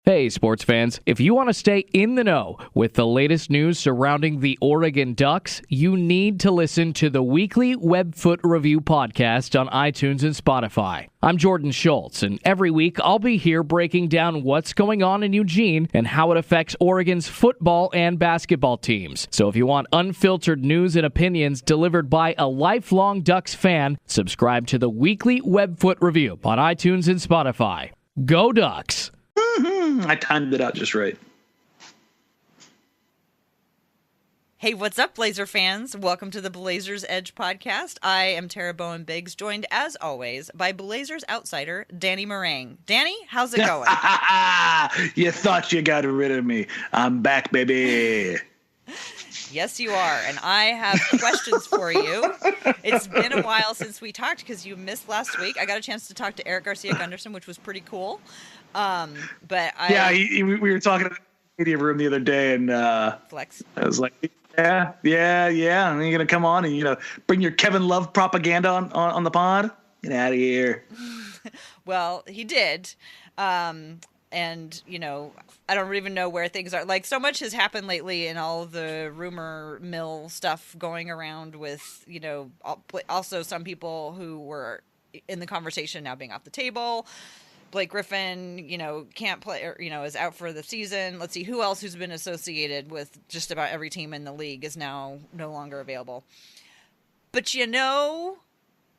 Hey, sports fans. If you want to stay in the know with the latest news surrounding the Oregon Ducks, you need to listen to the weekly Webfoot Review podcast on iTunes and Spotify. I'm Jordan Schultz, and every week I'll be here breaking down what's going on in Eugene and how it affects Oregon's football and basketball teams. So if you want unfiltered news and opinions delivered by a lifelong Ducks fan, subscribe to the weekly Webfoot Review on iTunes and Spotify. Go Ducks! I timed it out just right. Hey, what's up, Blazer fans? Welcome to the Blazers Edge podcast. I am Tara Bowen-Biggs, joined as always by Blazers outsider Danny Marang. Danny, how's it going? You thought you got rid of me. I'm back, baby. Yes, you are, and I have questions for you. It's been a while since we talked because you missed last week. I got a chance to talk to Eric Garcia-Gunderson, which was pretty cool. We were talking in the media room the other day, and Flex. I was like, yeah. And you're gonna come on and bring your Kevin Love propaganda on the pod. Get out of here. Well, he did. And, I don't even know where things are. Like, so much has happened lately in all the rumor mill stuff going around with, also some people who were in the conversation now being off the table. Blake Griffin, can't play or, is out for the season. Let's see who else who's been associated with just about every team in the league is now no longer available. But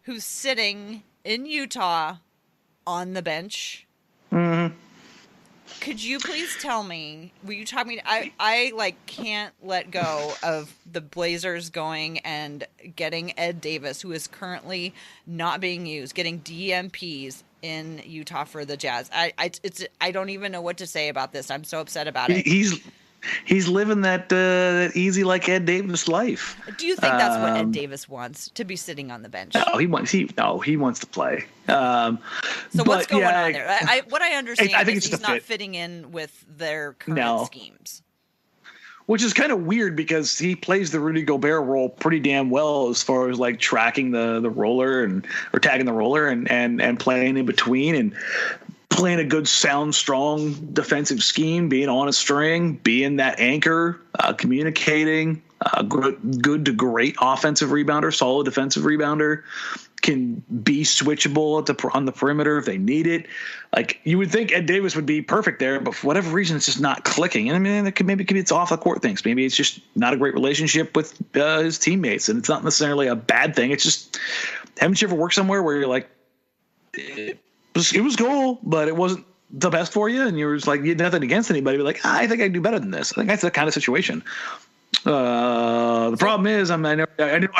who's sitting in Utah on the bench? Mm-hmm. Could you please tell me, will you talk me, I can't let go of the Blazers going and getting Ed Davis, who is currently not being used, getting DMPs in Utah for the Jazz. I don't even know what to say about this. I'm so upset about it. He's living that easy like Ed Davis life. Do you think that's what Ed Davis wants, to be sitting on the bench? No, he wants to play. So what's going on there? What I understand I think is he's not fitting in with their current schemes. Which is kind of weird because he plays the Rudy Gobert role pretty damn well as far as like tracking the roller or tagging the roller and playing in between and playing a good, sound, strong defensive scheme, being on a string, being that anchor, communicating, good to great offensive rebounder, solid defensive rebounder, can be switchable on the perimeter if they need it. Like, you would think Ed Davis would be perfect there, but for whatever reason, it's just not clicking. And I mean, maybe it's off the court things. Maybe it's just not a great relationship with his teammates, and it's not necessarily a bad thing. It's just, haven't you ever worked somewhere where you're like, it was cool, but it wasn't the best for you, and you were just like, you had nothing against anybody, but like, I think I can do better than this. I think that's that kind of situation. The problem is, I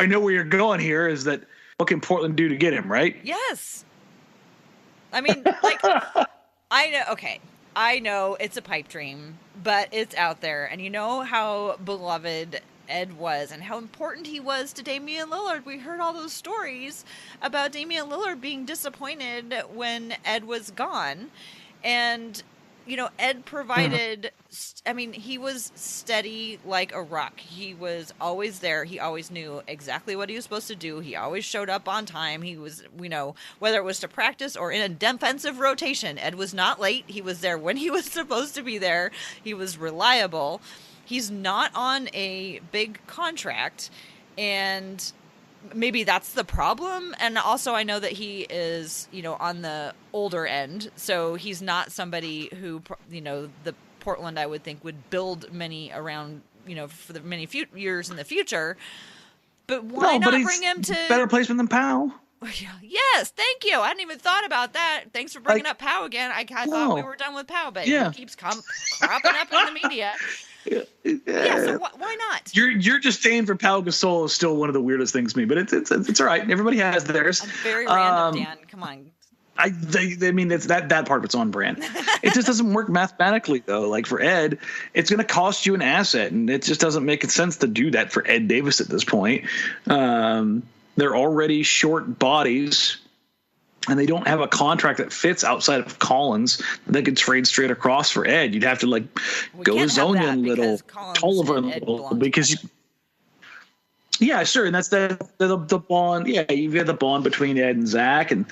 know where you're going here, is that what can Portland do to get him, right? Yes. I mean, I know it's a pipe dream, but it's out there, and you know how beloved Ed was and how important he was to Damian Lillard. We heard all those stories about Damian Lillard being disappointed when Ed was gone. And, Ed provided, he was steady like a rock. He was always there. He always knew exactly what he was supposed to do. He always showed up on time. He was, whether it was to practice or in a defensive rotation, Ed was not late. He was there when he was supposed to be there. He was reliable. He's not on a big contract, and maybe that's the problem. And also, I know that he is, on the older end, so he's not somebody who, the Portland, I would think, would build many around, for the many years in the future. But why not bring him to better placement than Powell? Yes, thank you. I hadn't even thought about that. Thanks for bringing up Powell again. I thought we were done with Powell, but he keeps cropping up in the media. Yeah, so why not? Your disdain for Pau Gasol is still one of the weirdest things to me, but it's all right. Everybody has theirs. I'm very random, Dan. Come on. I mean, it's that part of it's on brand. It just doesn't work mathematically, though. Like, for Ed, it's going to cost you an asset, and it just doesn't make sense to do that for Ed Davis at this point. They're already short bodies, and they don't have a contract that fits outside of Collins that could trade straight across for Ed. You'd have to go Zonia a little, Tolliver a little, because yeah, sure, and that's the bond. Yeah, you've got the bond between Ed and Zach, and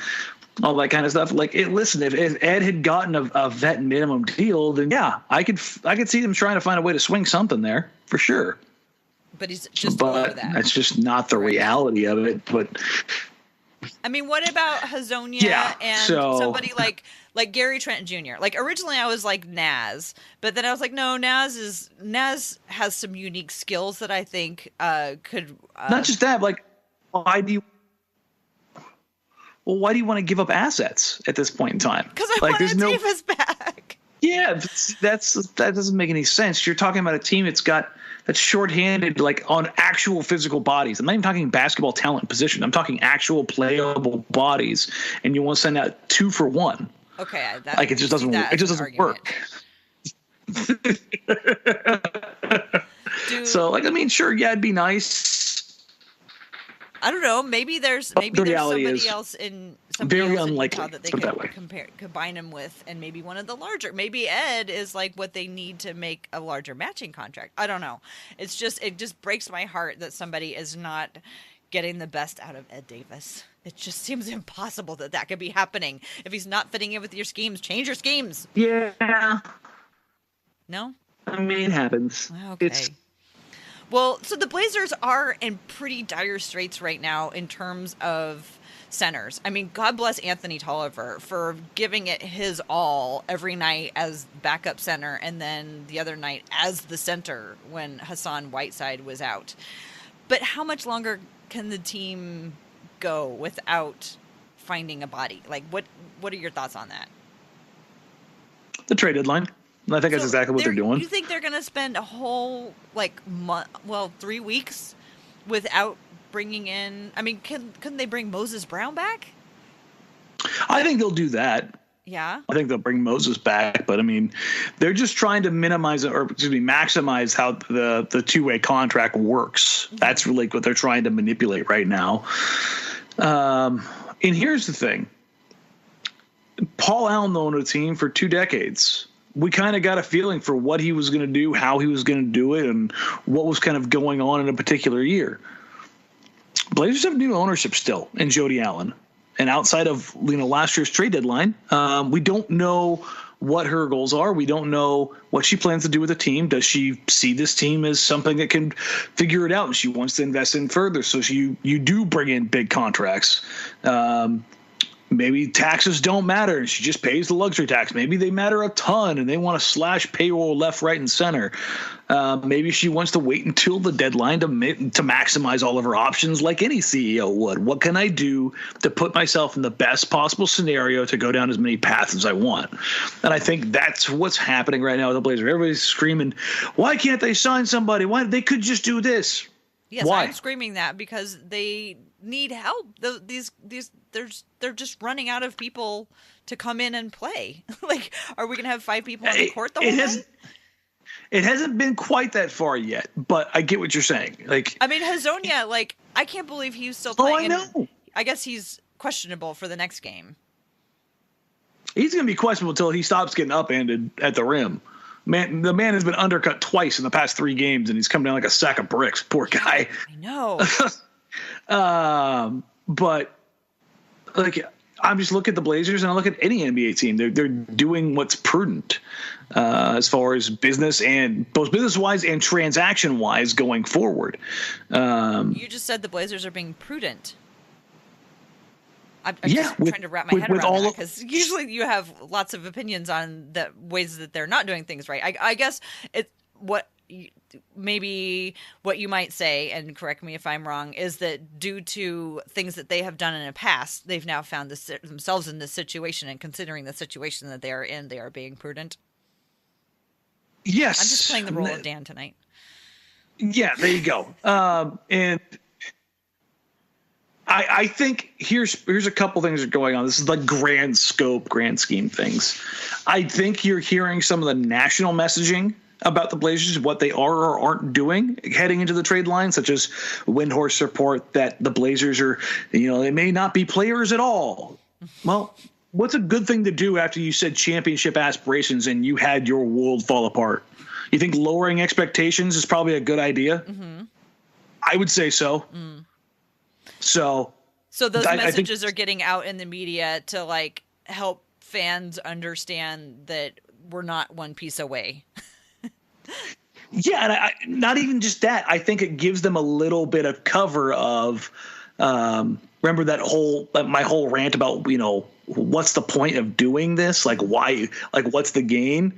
all that kind of stuff. Like, listen, if Ed had gotten a vet minimum deal, then yeah, I could see them trying to find a way to swing something there for sure. But he's just below that. That's just not the reality of it. But I mean, what about Hazonia and somebody like Gary Trent Jr.? Like, originally I was like Naz, but then I was like, no, Naz has some unique skills that I think could not just that. Like, why do you want to give up assets at this point in time? Because I want Davis back. Yeah, that doesn't make any sense. You're talking about a team that's shorthanded, like, on actual physical bodies. I'm not even talking basketball talent position. I'm talking actual playable bodies, and you want to send out 2 for 1. Okay, it just doesn't. It just doesn't work. So, like, I mean, sure, yeah, it'd be nice. I don't know. Maybe there's somebody else in Utah that they could combine him with, and maybe one of the larger. Maybe Ed is like what they need to make a larger matching contract. I don't know. It just breaks my heart that somebody is not getting the best out of Ed Davis. It just seems impossible that could be happening. If he's not fitting in with your schemes, change your schemes. Yeah. No? I mean, it happens. Okay. Well, so the Blazers are in pretty dire straits right now in terms of centers. I mean, God bless Anthony Tolliver for giving it his all every night as backup center, and then the other night as the center when Hassan Whiteside was out. But how much longer can the team go without finding a body? Like, what are your thoughts on that? The trade deadline. I think that's exactly what they're doing. You think they're going to spend a whole, 3 weeks without bringing in... I mean, couldn't they bring Moses Brown back? I think they'll do that. Yeah? I think they'll bring Moses back. But, I mean, they're just trying to maximize how the two-way contract works. Mm-hmm. That's really what they're trying to manipulate right now. And here's the thing. Paul Allen owned a team for 2 decades. We kind of got a feeling for what he was going to do, how he was going to do it, and what was kind of going on in a particular year. Blazers have new ownership still in Jody Allen. And outside of last year's trade deadline, we don't know what her goals are. We don't know what she plans to do with the team. Does she see this team as something that can figure it out and she wants to invest in further? So you do bring in big contracts. Maybe taxes don't matter and she just pays the luxury tax. Maybe they matter a ton and they want to slash payroll left, right, and center. Maybe she wants to wait until the deadline to maximize all of her options like any CEO would. What can I do to put myself in the best possible scenario to go down as many paths as I want? And I think that's what's happening right now with the Blazers. Everybody's screaming, why can't they sign somebody? Why they could just do this? Yes, why? I'm screaming that because they need help. They're just running out of people to come in and play. Like, are we going to have 5 people on the court the whole time? It hasn't been quite that far yet, but I get what you're saying. Like, I mean, Hazonia, I can't believe he's still playing. Oh, I know. I guess he's questionable for the next game. He's going to be questionable until he stops getting upended at the rim. Man, the man has been undercut twice in the past 3 games, and he's come down like a sack of bricks. Poor guy. I know. But I'm just looking at the Blazers, and I look at any NBA team. They're doing what's prudent as far as business and both business-wise and transaction-wise going forward. You just said the Blazers are being prudent. I'm just trying to wrap my head around that because usually you have lots of opinions on the ways that they're not doing things right. I guess maybe what you might say, and correct me if I'm wrong, is that due to things that they have done in the past, they've now found themselves in this situation, and considering the situation that they are in, they are being prudent. Yes. I'm just playing the role of Dan tonight. Yeah, there you go. And I think here's a couple things that are going on. This is like grand scope, grand scheme things. I think you're hearing some of the national messaging about the Blazers, what they are or aren't doing heading into the trade line, such as Windhorst report that the Blazers are, they may not be players at all. Well, what's a good thing to do after you said championship aspirations and you had your world fall apart? You think lowering expectations is probably a good idea? Mm-hmm. I would say so. Mm. So So those messages are getting out in the media to like help fans understand that we're not one piece away. Yeah, and not even just that. I think it gives them a little bit of cover of remember my whole rant about, what's the point of doing this? Like, why? Like, what's the gain?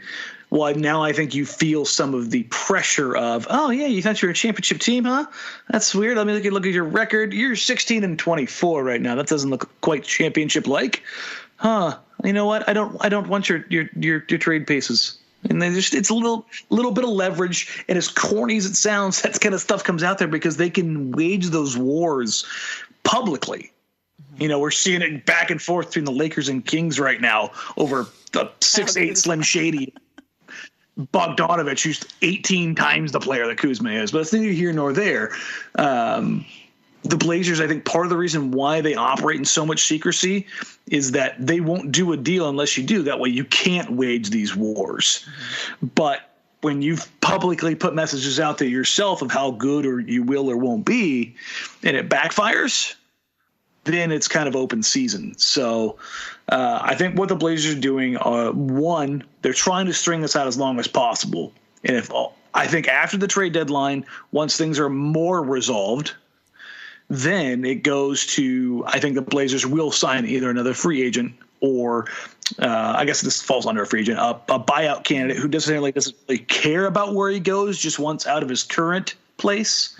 Well, now I think you feel some of the pressure of, oh yeah, you thought you were a championship team, huh? That's weird. Let me look at your record. You're 16-24 right now. That doesn't look quite championship like, huh? You know what? I don't want your trade pieces. And it's a little bit of leverage, and as corny as it sounds, that kind of stuff comes out there because they can wage those wars publicly. We're seeing it back and forth between the Lakers and Kings right now over the 6'8" Slim Shady Bogdanovich, who's 18 times the player that Kuzma is. But it's neither here nor there. The Blazers, I think part of the reason why they operate in so much secrecy is that they won't do a deal unless you do. That way you can't wage these wars. Mm-hmm. But when you've publicly put messages out there yourself of how good or you will or won't be, and it backfires, then it's kind of open season. So I think what the Blazers are doing, one, they're trying to string this out as long as possible. And I think after the trade deadline, once things are more resolved, then it goes to, I think the Blazers will sign either another free agent or I guess this falls under a free agent, a buyout candidate who doesn't really care about where he goes, just wants out of his current place.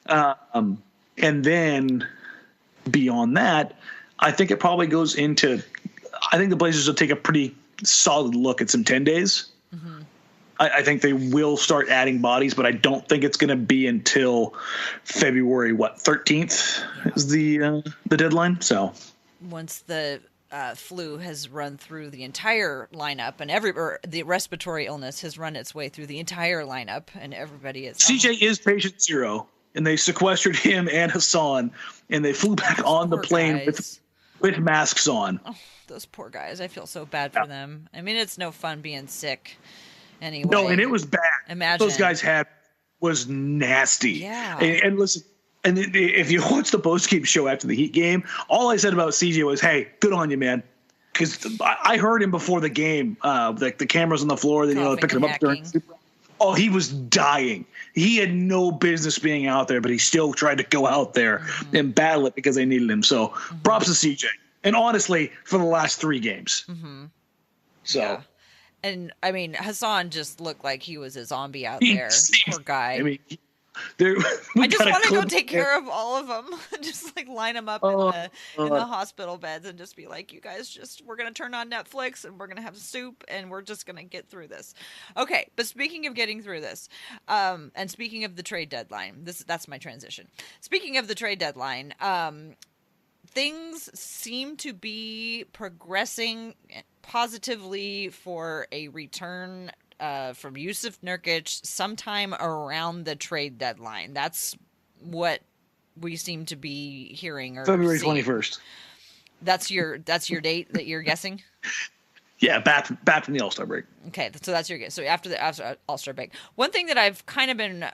Mm-hmm. And then beyond that, I think it probably goes into, I think the Blazers will take a pretty solid look at some 10 days. Mm-hmm. I think they will start adding bodies, but I don't think it's going to be until February 13th is the deadline. So once the flu has run through the entire lineup and the respiratory illness has run its way through the entire lineup and everybody is CJ is patient zero, and they sequestered him and Hassan, and they flew back on the plane with masks on. Oh, those poor guys. I feel so bad for them. I mean, it's no fun being sick. Anyway. No, and it was bad. Imagine those guys was nasty. Yeah. And listen, and if you watch the post-game show after the Heat game, all I said about CJ was, "Hey, good on you, man." Because I heard him before the game, the cameras on the floor, then picking him up during. Oh, he was dying. He had no business being out there, but he still tried to go out there and battle it because they needed him. So props to CJ. And honestly, for the last 3 games. Mm-hmm. So. Yeah. And, I mean, Hassan just looked like he was a zombie out there. Poor guy. I mean, I just want to go take care of all of them. Just, like, line them up in the hospital beds and just be like, you guys we're going to turn on Netflix and we're going to have soup and we're just going to get through this. Okay, but speaking of getting through this, and speaking of the trade deadline, that's my transition. Speaking of the trade deadline, things seem to be progressing positively for a return from Jusuf Nurkic sometime around the trade deadline. That's what we seem to be hearing. Or February 21st. That's your date that you're guessing? Yeah, back from the All-Star break. Okay, so that's your guess. So after the All-Star break. One thing that I've kind of been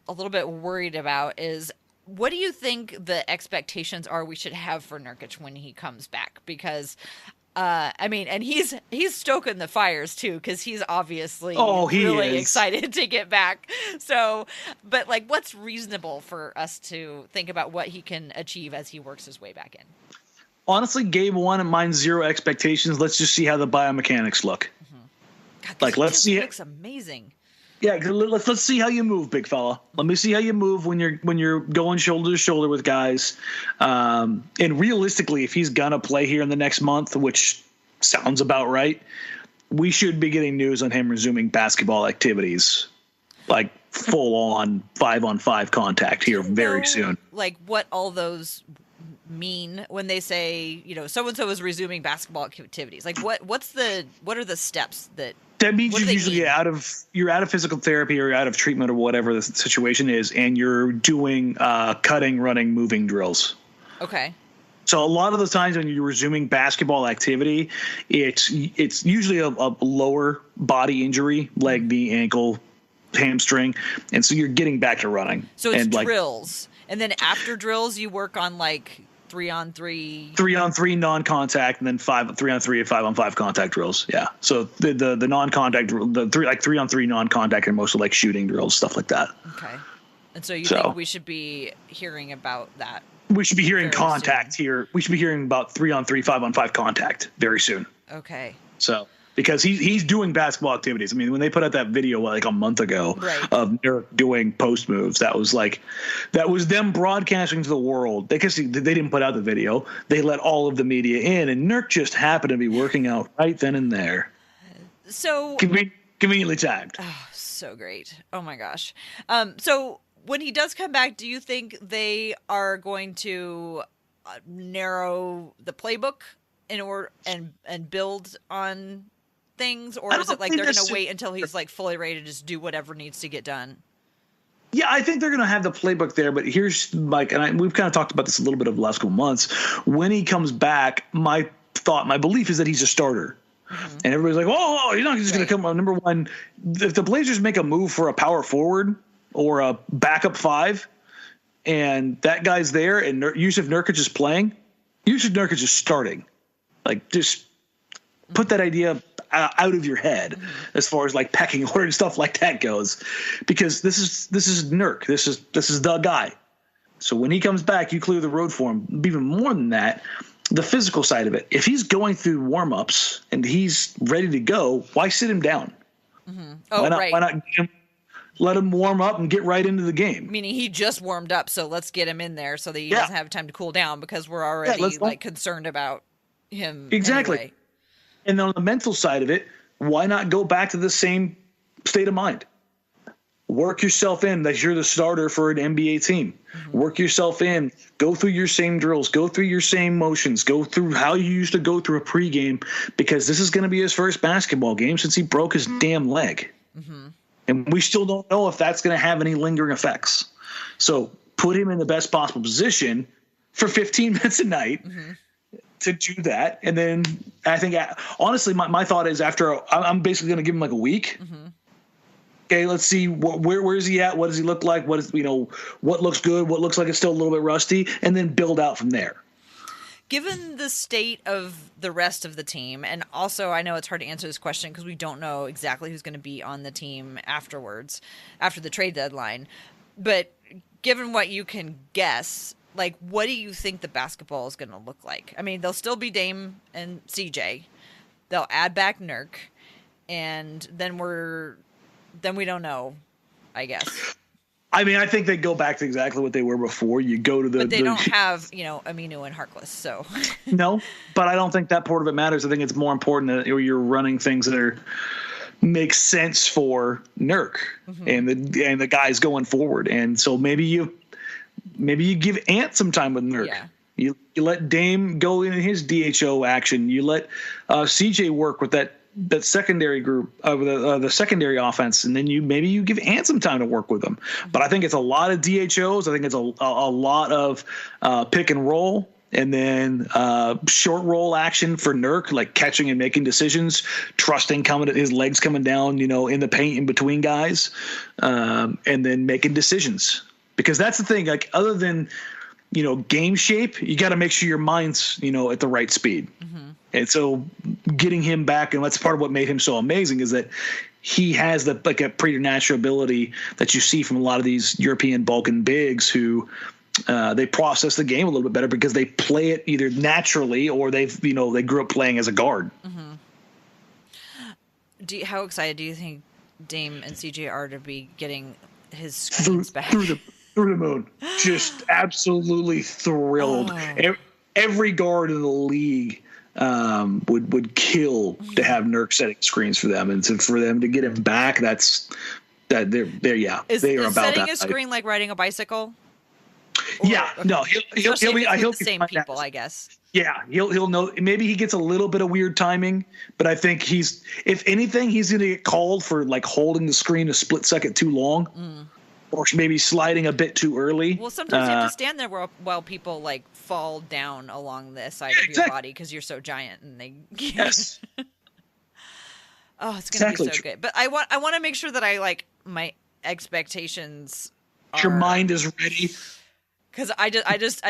a little bit worried about is, what do you think the expectations are we should have for Nurkic when he comes back? Because I mean, and he's stoking the fires too, because he's obviously really excited to get back. So, but like, what's reasonable for us to think about what he can achieve as he works his way back in? Honestly, game 1 and mine 0 expectations. Let's just see how the biomechanics look. Mm-hmm. God, let's see. It looks amazing. Yeah, let's see how you move, big fella. Let me see how you move when you're going shoulder to shoulder with guys. And realistically, if he's gonna play here in the next month, which sounds about right, we should be getting news on him resuming basketball activities, like full on 5-on-5 contact here very soon. Like what all those mean when they say, so and so is resuming basketball activities? Like what are the steps that? That means you're usually out of physical therapy or out of treatment or whatever the situation is, and you're doing cutting, running, moving drills. Okay. So a lot of the times when you're resuming basketball activity, it's usually a lower body injury, leg, knee, ankle, hamstring, and so you're getting back to running. So it's drills, and then after drills, you work on like 3-on-3, 3-on-3 non-contact, and then 3-on-3 and 5-on-5 contact drills. Yeah. So the non-contact, the 3-on-3 non-contact, and mostly like shooting drills, stuff like that. Okay. And so you think we should be hearing about that? We should be hearing contact soon. here. We should be hearing about 3-on-3, 5-on-5 contact very soon. Okay. So because he's doing basketball activities. I mean, when they put out that video like a month ago of Nurk doing post moves, that was them broadcasting to the world. They didn't put out the video. They let all of the media in, and Nurk just happened to be working out right then and there. So conveniently timed. Oh, so great. Oh my gosh. So when he does come back, do you think they are going to narrow the playbook in order and build on things, or is it like they're going to wait until he's like fully ready to just do whatever needs to get done? Yeah, I think they're going to have the playbook there, but here's we've kind of talked about this a little bit over the last couple months. When he comes back, my belief is that he's a starter. Mm-hmm. And everybody's like, oh, he's not just going to come on. Number one, if the Blazers make a move for a power forward or a backup 5, and that guy's there, and Jusuf Nurkic is playing, Jusuf Nurkic is starting. Like, just put that idea out of your head as far as like pecking order and stuff like that goes, because this is Nurk. This is the guy. So when he comes back, you clear the road for him. Even more than that, the physical side of it. If he's going through warm-ups and he's ready to go, why sit him down? Mm-hmm. Oh, why not let him warm up and get right into the game? Meaning he just warmed up, so let's get him in there so that he doesn't have time to cool down, because we're already concerned about him. Exactly. Anyway. And on the mental side of it, why not go back to the same state of mind? Work yourself in that you're the starter for an NBA team. Mm-hmm. Work yourself in. Go through your same drills. Go through your same motions. Go through how you used to go through a pregame, because this is going to be his first basketball game since he broke his damn leg. Mm-hmm. And we still don't know if that's going to have any lingering effects. So put him in the best possible position for 15 minutes a night. Mm-hmm. To do that. And then I think, honestly, my thought is I'm basically going to give him like a week. Mm-hmm. Okay, let's see where is he at? What does he look like? What looks good? What looks like it's still a little bit rusty? And then build out from there. Given the state of the rest of the team, and also I know it's hard to answer this question because we don't know exactly who's going to be on the team afterwards, after the trade deadline. But given what you can guess, like, what do you think the basketball is going to look like? I mean, they'll still be Dame and CJ. They'll add back Nurk, and then we don't know, I guess. I mean, I think they go back to exactly what they were before. You go to but they don't have, Aminu and Harkless, so. No, but I don't think that part of it matters. I think it's more important that you're running things that make sense for Nurk and the guys going forward. And so maybe you give Ant some time with Nurk. Yeah. You let Dame go in his DHO action. You let CJ work with that secondary group of the secondary offense, and then you give Ant some time to work with them. But I think it's a lot of DHOs. I think it's a lot of pick and roll, and then short roll action for Nurk, like catching and making decisions, trusting his legs coming down, in the paint in between guys, and then making decisions. Because that's the thing, like, other than, game shape, you got to make sure your mind's, at the right speed. Mm-hmm. And so getting him back, and that's part of what made him so amazing, is that he has a preternatural ability that you see from a lot of these European Balkan bigs who they process the game a little bit better because they play it either naturally or they grew up playing as a guard. Mm-hmm. How excited do you think Dame and CJ are to be getting his screens back? Through the moon. Just absolutely thrilled. Oh. Every guard in the league would kill to have Nurk setting screens for them, and for them to get him back, they are about that. Is setting a screen like riding a bicycle? Yeah, no, he'll be the same people, I guess. Yeah, he'll know. Maybe he gets a little bit of weird timing, but I think if anything, he's going to get called for like holding the screen a split second too long. Or maybe sliding a bit too early. Well, sometimes you have to stand there while people like fall down along the side of your body because you're so giant, and they. Yes. Oh, it's gonna be so good. But I want to make sure that my expectations. Your mind is ready. Because I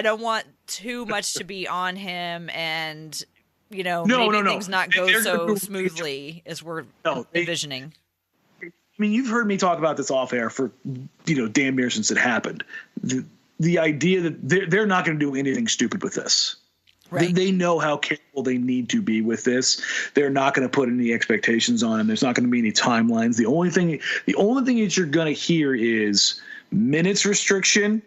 don't want too much to be on him, and things not go so smoothly as we're envisioning. I mean, you've heard me talk about this off air for damn near since it happened. The idea that they're not going to do anything stupid with this. Right. They know how careful they need to be with this. They're not going to put any expectations on him. There's not going to be any timelines. The only thing that you're going to hear is minutes restriction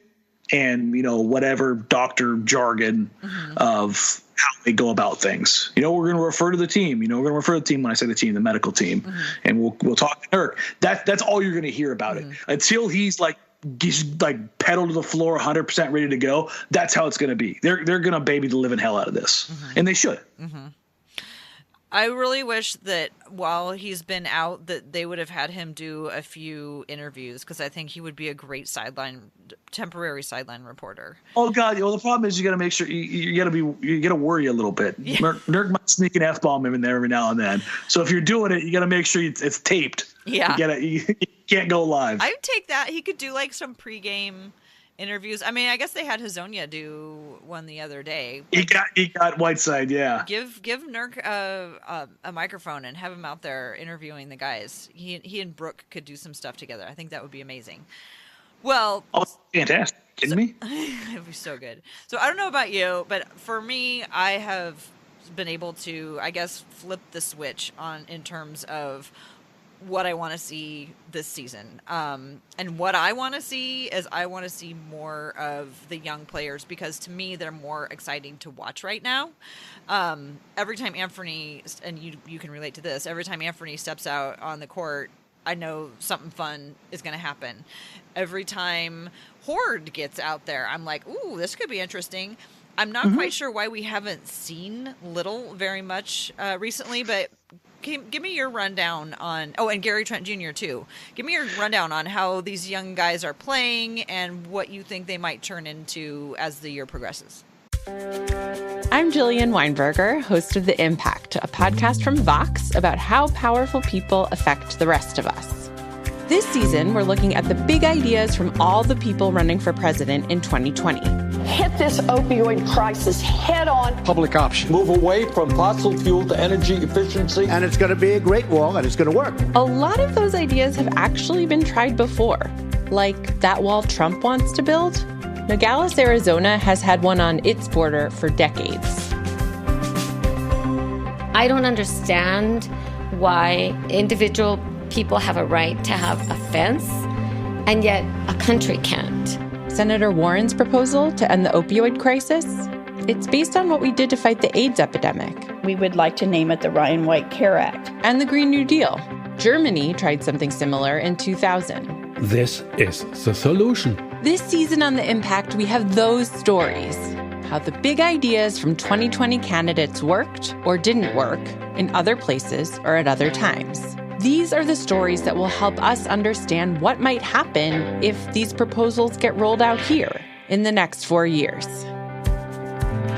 and whatever doctor jargon of how they go about things. We're going to refer to the team. We're going to refer to the team when I say the team, the medical team, and we'll talk to Nurk. That's all you're going to hear about it until he's pedal to the floor, 100% ready to go. That's how it's going to be. They're going to baby the living hell out of this, and they should. I really wish that while he's been out, that they would have had him do a few interviews, because I think he would be a great temporary sideline reporter. Oh God! Well, the problem is you got to make sure you got to worry a little bit. Yeah. Nurk might sneak an F-bomb in there every now and then. So if you're doing it, you got to make sure it's taped. Yeah, you can't go live. I would take that. He could do some pregame interviews. I mean, I guess they had Hazonia do one the other day. He got Whiteside, yeah. Give Nurk a microphone and have him out there interviewing the guys. He and Brooke could do some stuff together. I think that would be amazing. Well, fantastic. Kidding me? It'd be so good. So I don't know about you, but for me, I have been able to, I guess, flip the switch in terms of what I want to see this season. And what I want to see is I want to see more of the young players, because to me, they're more exciting to watch right now. Every time Anfernee, and you can relate to this, every time Anfernee steps out on the court, I know something fun is going to happen. Every time Hoard gets out there, I'm like, ooh, this could be interesting. I'm not quite sure why we haven't seen Little very much recently, but give me your rundown on, and Gary Trent Jr. too. Give me your rundown on how these young guys are playing and what you think they might turn into as the year progresses. I'm Jillian Weinberger, host of The Impact, a podcast from Vox about how powerful people affect the rest of us. This season, we're looking at the big ideas from all the people running for president in 2020. Hit this opioid crisis head on. Public option. Move away from fossil fuel to energy efficiency. And it's going to be a great wall, and it's going to work. A lot of those ideas have actually been tried before, like that wall Trump wants to build. Nogales, Arizona has had one on its border for decades. I don't understand why individual people have a right to have a fence, and yet a country can't. Senator Warren's proposal to end the opioid crisis, it's based on what we did to fight the AIDS epidemic. We would like to name it the Ryan White Care Act. And the Green New Deal. Germany tried something similar in 2000. This is the solution. This season on The Impact, we have those stories. How the big ideas from 2020 candidates worked or didn't work in other places or at other times. These are the stories that will help us understand what might happen if these proposals get rolled out here in the next 4 years.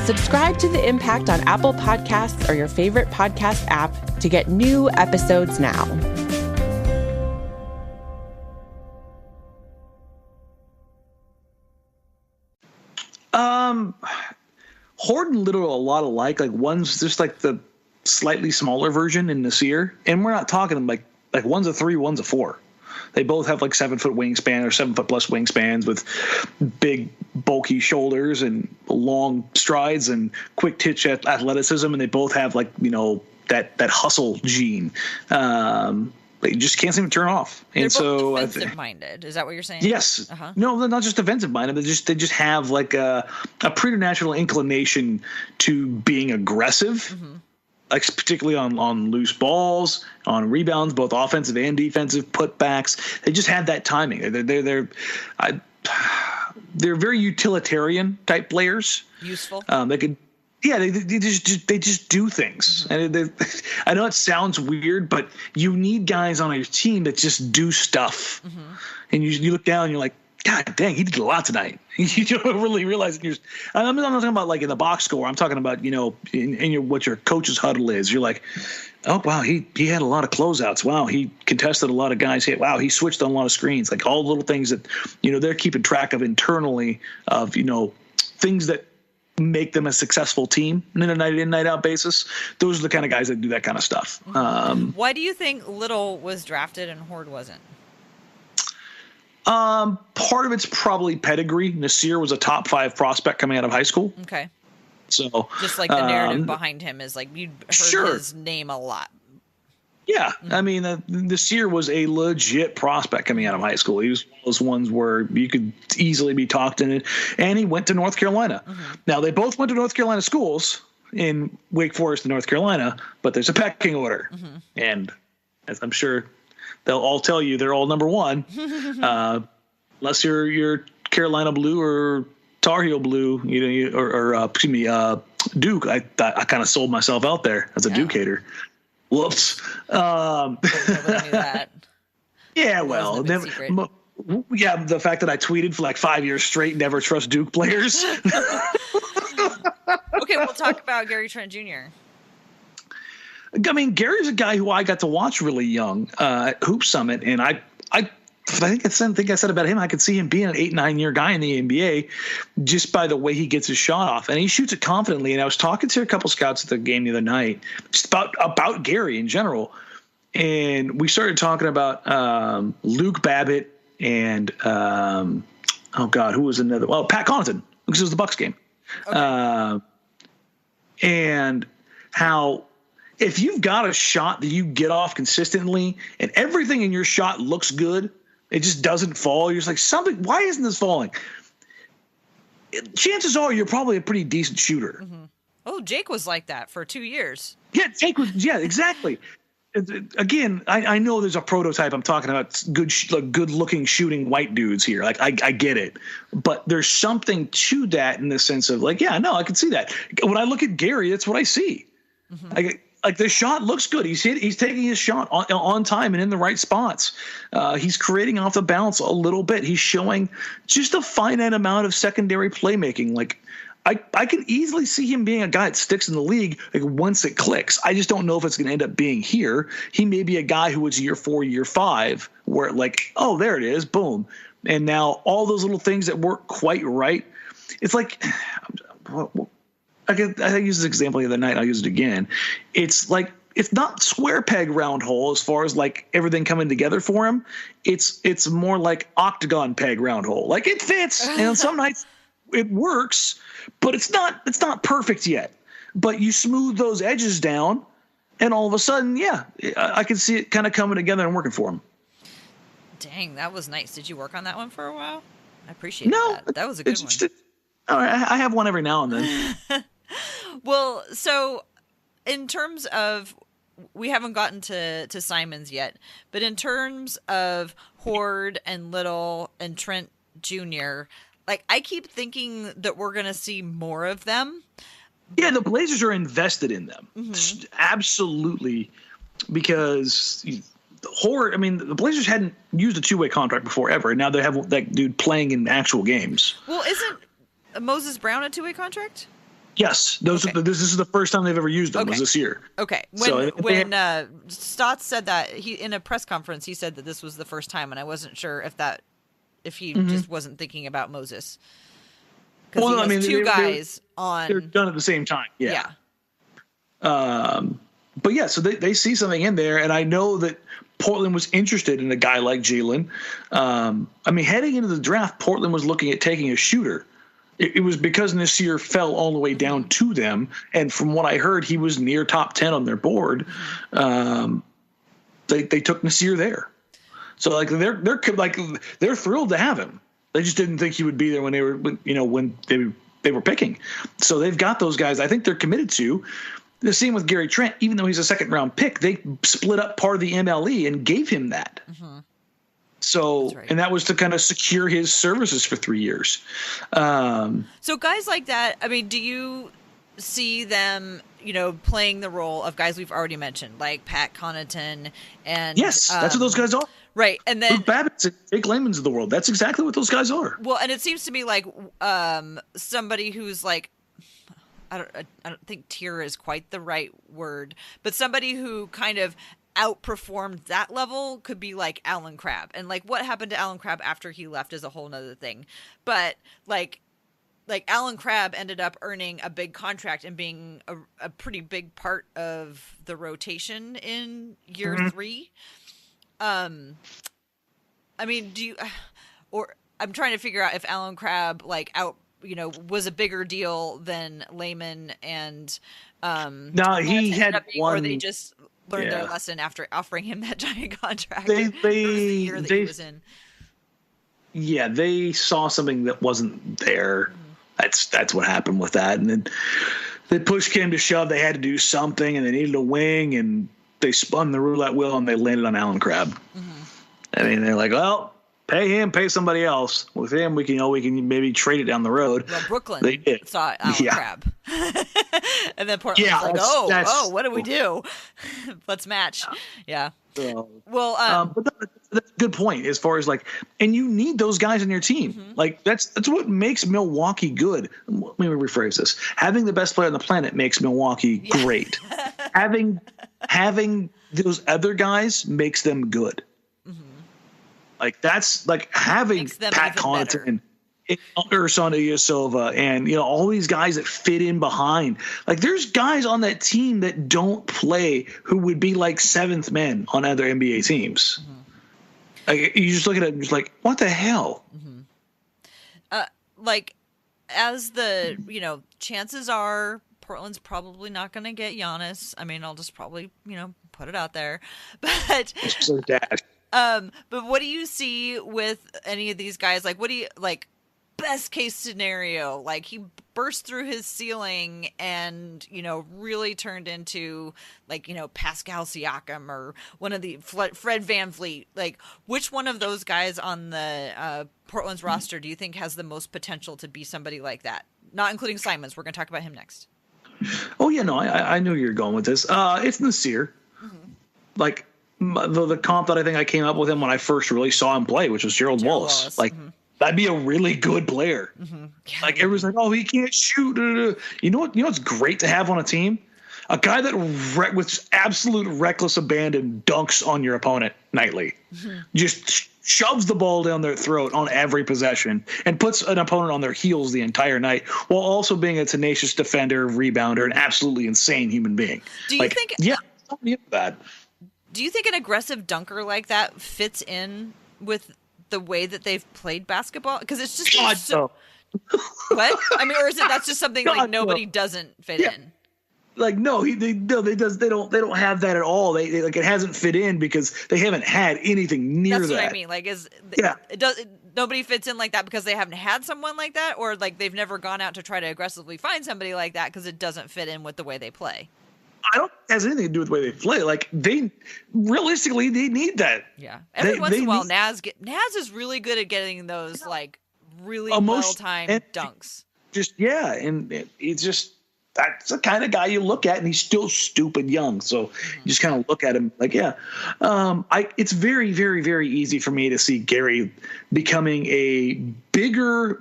Subscribe to The Impact on Apple Podcasts or your favorite podcast app to get new episodes now. Hoard and Little are a lot alike. One's just the slightly smaller version in Nassir, and we're not talking like one's a 3, one's a 4. They both have 7-foot wingspan or 7-foot plus wingspans with big bulky shoulders and long strides and quick twitch athleticism, and they both have that hustle gene. They just can't seem to turn off. They're and both so defensive minded. Is that what you're saying? Yes. No, they're not just defensive minded. They just have a preternatural inclination to being aggressive. Particularly on loose balls, on rebounds, both offensive and defensive putbacks. They just have that timing. They're very utilitarian type players. Useful. They just do things. And I know it sounds weird, but you need guys on your team that just do stuff. And you look down and you're like, God dang, he did a lot tonight. You don't really realize it. I'm not talking about in the box score. I'm talking about, in what your coach's huddle is. You're like, oh, wow, he had a lot of closeouts. Wow, he contested a lot of guys. Wow, he switched on a lot of screens. Like all the little things that, they're keeping track of internally of, things that make them a successful team on a night in, night out basis. Those are the kind of guys that do that kind of stuff. Why do you think Little was drafted and Hoard wasn't? Part of it's probably pedigree. Nassir was a top 5 prospect coming out of high school. Okay. So just like the narrative behind him is like you'd heard his name a lot. Yeah. I mean, Nassir was a legit prospect coming out of high school. He was one of those ones where you could easily be talked in it. And he went to North Carolina. Now, they both went to North Carolina schools in Wake Forest and North Carolina, but there's a pecking order. And as I'm sure they'll all tell you, they're all number 1. Unless you're Carolina Blue or Tar Heel Blue, Duke. I kind of sold myself out there as a Duke hater. Whoops. Nobody knew that. Yeah, well, the fact that I tweeted for like 5 years straight, never trust Duke players. Okay, we'll talk about Gary Trent Jr. I mean, Gary's a guy who I got to watch really young at Hoop Summit, and I think I said about him, I could see him being an 8-9 year guy in the NBA just by the way he gets his shot off, and he shoots it confidently. And I was talking to a couple scouts at the game the other night just about Gary in general, and we started talking about Luke Babbitt and who was another? Well, Pat Connaughton, because it was the Bucks game, and how if you've got a shot that you get off consistently and everything in your shot looks good, it just doesn't fall. You're just like, why isn't this falling? Chances are you're probably a pretty decent shooter. Oh, Jake was like that for 2 years. Yeah, Jake was. Yeah, exactly. Again, I know there's a prototype. I'm talking about good-looking shooting white dudes here. Like I get it, but there's something to that in the sense of like, yeah, no, I can see that. When I look at Gary, that's what I see. Like the shot looks good. He's taking his shot on time and in the right spots. He's creating off the bounce a little bit. He's showing just a finite amount of secondary playmaking. Like I can easily see him being a guy that sticks in the league like once it clicks. I just don't know if it's going to end up being here. He may be a guy who it's year 4, year 5, where like, oh, there it is, boom. And now all those little things that weren't quite right. It's like I used this example the other night. I'll use it again. It's like it's not square peg round hole as far as like everything coming together for him. It's more like octagon peg round hole. Like it fits, and some nights it works, but it's not perfect yet. But you smooth those edges down, and all of a sudden, yeah, I can see it kind of coming together and working for him. Dang, that was nice. Did you work on that one for a while? I appreciate that. That was a good one. I have one every now and then. Well, so in terms of, we haven't gotten to Simons yet, but in terms of Hoard and Little and Trent Jr., like I keep thinking that we're going to see more of them. Yeah, the Blazers are invested in them. Absolutely. Because Hoard, I mean, the Blazers hadn't used a 2-way contract before ever, and now they have that dude playing in actual games. Well, isn't Moses Brown a 2-way contract? Yes, this is the first time they've ever used them. Was this year. Okay. When Stotts said that in a press conference, he said that this was the first time, and I wasn't sure if he just wasn't thinking about Moses. Because two guys on. They're done at the same time. Yeah. But yeah, so they see something in there, and I know that Portland was interested in a guy like Jaylen. I mean, heading into the draft, Portland was looking at taking a shooter. It was because Nassir fell all the way down to them, and from what I heard, he was near top 10 on their board. They took Nassir there, so like they're thrilled to have him. They just didn't think he would be there when they were picking. So they've got those guys. I think they're committed to. The same with Gary Trent, even though he's a second-round pick, they split up part of the MLE and gave him that. So, right. And that was to kind of secure his services for 3 years. So guys like that, I mean, do you see them, playing the role of guys we've already mentioned, like Pat Connaughton and... Yes, that's what those guys are. Right, and then... Luke Babbitt and Jake Layman's of the world. That's exactly what those guys are. Well, and it seems to me like somebody who's like I don't think tier is quite the right word, but somebody who kind of outperformed that level could be like Alan Crabb. And like what happened to Alan Crabb after he left is a whole nother thing. But like Alan Crabb ended up earning a big contract and being a pretty big part of the rotation in year 3. I mean, I'm trying to figure out if Alan Crabb was a bigger deal than Layman and no, he had one, or they just learned their lesson after offering him that giant contract. They the year that he was in. Yeah, they saw something that wasn't there. That's what happened with that. And then the push came to shove. They had to do something, and they needed a wing, and they spun the roulette wheel, and they landed on Alan Crabb. I mean, they're like, well, pay him, pay somebody else. With him, we can maybe trade it down the road. Well, Brooklyn saw Alan Crabb. And then Portland was like, what do we do? Let's match. Yeah. But that's a good point as far as and you need those guys on your team. Like that's what makes Milwaukee good. Let me rephrase this. Having the best player on the planet makes Milwaukee great. Having those other guys makes them good. Like that's like having Pat Connaughton, Ersan Ilyasova, and all these guys that fit in behind. Like there's guys on that team that don't play who would be like seventh men on other NBA teams. Like you just look at it and just like, what the hell? As the chances are, Portland's probably not going to get Giannis. I mean, I'll just probably put it out there, but it's so dash. But what do you see with any of these guys? Like, what do you best case scenario? Like he burst through his ceiling and, really turned into Pascal Siakam or one of the Fred VanVleet. Like which one of those guys on the Portland's roster do you think has the most potential to be somebody like that? Not including Simons. We're going to talk about him next. Oh yeah, no, I knew you were going with this. It's Nassir. Like the comp that I think I came up with him when I first really saw him play, which was Gerald Wallace. Like that'd be a really good player. Yeah, like everyone's like, oh, he can't shoot. You know what's great to have on a team? A guy that with absolute reckless abandon dunks on your opponent nightly. Just shoves the ball down their throat on every possession and puts an opponent on their heels the entire night while also being a tenacious defender, rebounder, an absolutely insane human being. Do you think? Yeah, that. Do you think an aggressive dunker like that fits in with the way that they've played basketball? Because it's just what? I mean, or is it that's just something nobody doesn't fit in? Like they don't have that at all. They it hasn't fit in because they haven't had anything near that. That's what I mean. Like nobody fits in like that because they haven't had someone like that, or like they've never gone out to try to aggressively find somebody like that because it doesn't fit in with the way they play. I don't think it has anything to do with the way they play. Like they realistically they need that. Yeah. Every once in a while Naz is really good at getting those really well-timed dunks. And it's just that's the kind of guy you look at and he's still stupid young. So you just kind of look at him like, it's very, very, very easy for me to see Gary becoming a bigger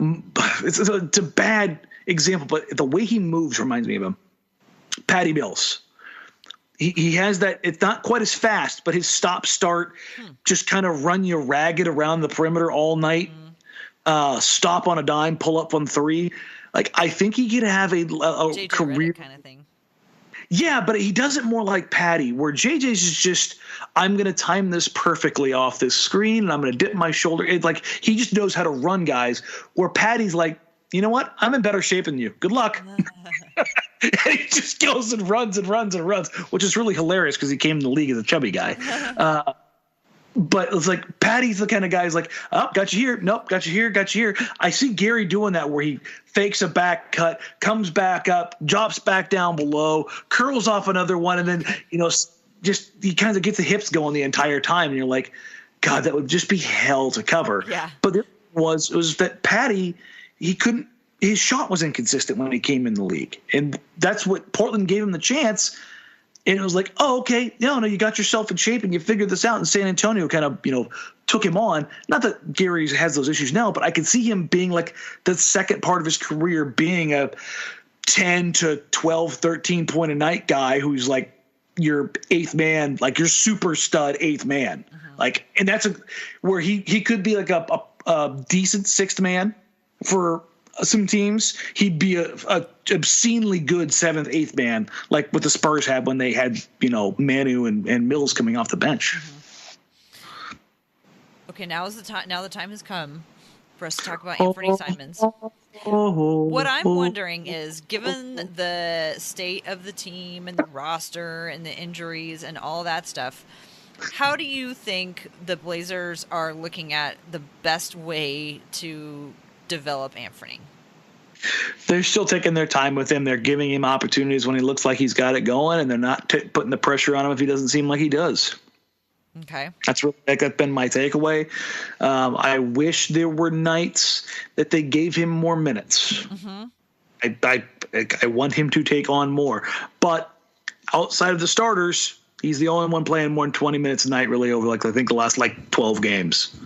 it's a bad example, but the way he moves reminds me of him. Patty Mills. He has that. It's not quite as fast, but his stop-start just kind of run you ragged around the perimeter all night. Stop on a dime, pull up on three. Like I think he could have a career kind of thing. Yeah, but he does it more like Patty, where JJ's is just I'm going to time this perfectly off this screen, and I'm going to dip my shoulder. It's like he just knows how to run guys. Where Patty's like, you know what? I'm in better shape than you. Good luck. And he just goes and runs, which is really hilarious because he came in the league as a chubby guy. But it's like Patty's the kind of guy who's like, oh, got you here. Nope, got you here, got you here. I see Gary doing that where he fakes a back cut, comes back up, drops back down below, curls off another one, and then, just he kind of gets the hips going the entire time. And you're like, God, that would just be hell to cover. Yeah. But it was that Patty, his shot was inconsistent when he came in the league. And that's what Portland gave him the chance. And it was like, oh, okay, no, you got yourself in shape and you figured this out. And San Antonio kind of, took him on. Not that Gary has those issues now, but I can see him being like the second part of his career being a 10 to 12, 13 point a night guy who's like your eighth man, like your super stud eighth man. Like, and that's where he could be like a decent sixth man for some teams. He'd be a obscenely good seventh, eighth man, like what the Spurs had when they had, Manu and Mills coming off the bench. Okay, now the time has come for us to talk about Anfernee Simons. What I'm wondering is, given the state of the team and the roster and the injuries and all that stuff, how do you think the Blazers are looking at the best way to develop Anfernee? They're still taking their time with him. They're giving him opportunities when he looks like he's got it going, and they're not putting the pressure on him if he doesn't seem like he does. Okay. That's been my takeaway. I wish there were nights that they gave him more minutes. I want him to take on more. But outside of the starters, he's the only one playing more than 20 minutes a night really over, I think, the last, 12 games.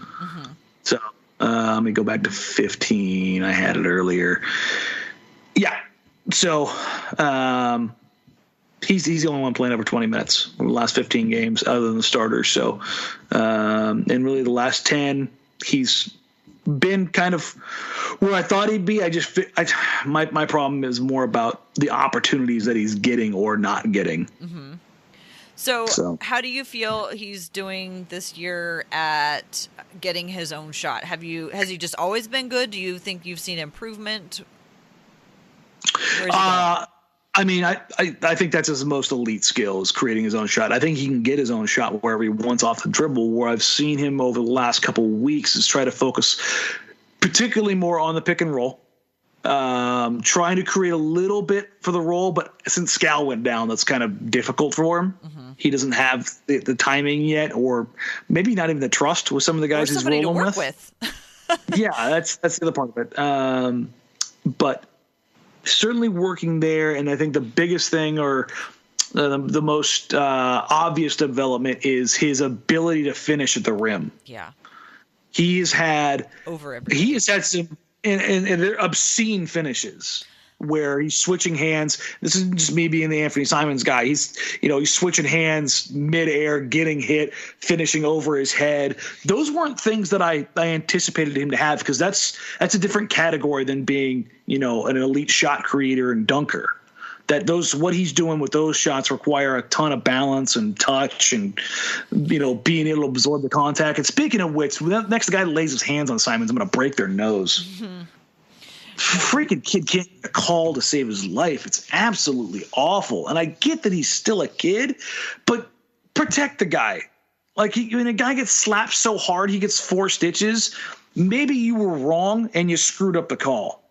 So let me go back to 15. I had it earlier. Yeah. So he's the only one playing over 20 minutes in the last 15 games other than the starters. So and really the last 10, he's been kind of where I thought he'd be. My problem is more about the opportunities that he's getting or not getting. So how do you feel he's doing this year at getting his own shot? Has he just always been good? Do you think you've seen improvement? I think that's his most elite skill, is creating his own shot. I think he can get his own shot wherever he wants off the dribble. Where I've seen him over the last couple of weeks is try to focus particularly more on the pick and roll, trying to create a little bit for the roll. But since Scal went down, that's kind of difficult for him. He doesn't have the timing yet, or maybe not even the trust with some of the guys he's rolling with. Yeah, that's the other part of it. But certainly working there, and I think the biggest thing, or the most obvious development, is his ability to finish at the rim. Yeah, he has had some and they're obscene finishes where he's switching hands. This isn't just me being the Anfernee Simons guy. He's switching hands midair, getting hit, finishing over his head. Those weren't things that I anticipated him to have, because that's a different category than being, an elite shot creator and dunker. What he's doing with those shots require a ton of balance and touch and, being able to absorb the contact. And speaking of which, the next guy that lays his hands on Simons, I'm going to break their nose. Freaking kid can't get a call to save his life. It's absolutely awful. And I get that he's still a kid, but protect the guy. When a guy gets slapped so hard he gets 4 stitches, maybe you were wrong and you screwed up the call.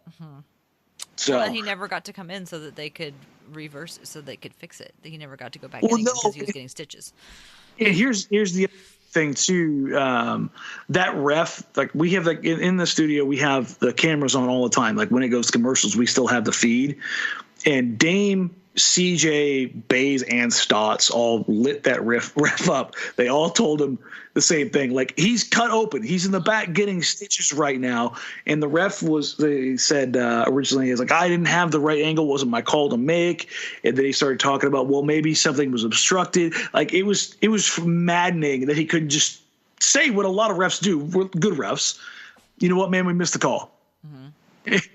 And he never got to come in so that they could reverse it, so they could fix it. He never got to go back in because he was getting stitches. Yeah, here's the thing too, that ref, we have in the studio, we have the cameras on all the time. When it goes to commercials, we still have the feed, and Dame, CJ, Bays, and Stotts all lit that ref up. They all told him the same thing. He's cut open. He's in the back getting stitches right now. And the ref they said originally, he was I didn't have the right angle. Wasn't my call to make. And then he started talking about, well, maybe something was obstructed. It was maddening that he couldn't just say what a lot of refs do. We're good refs. You know what, man, we missed the call.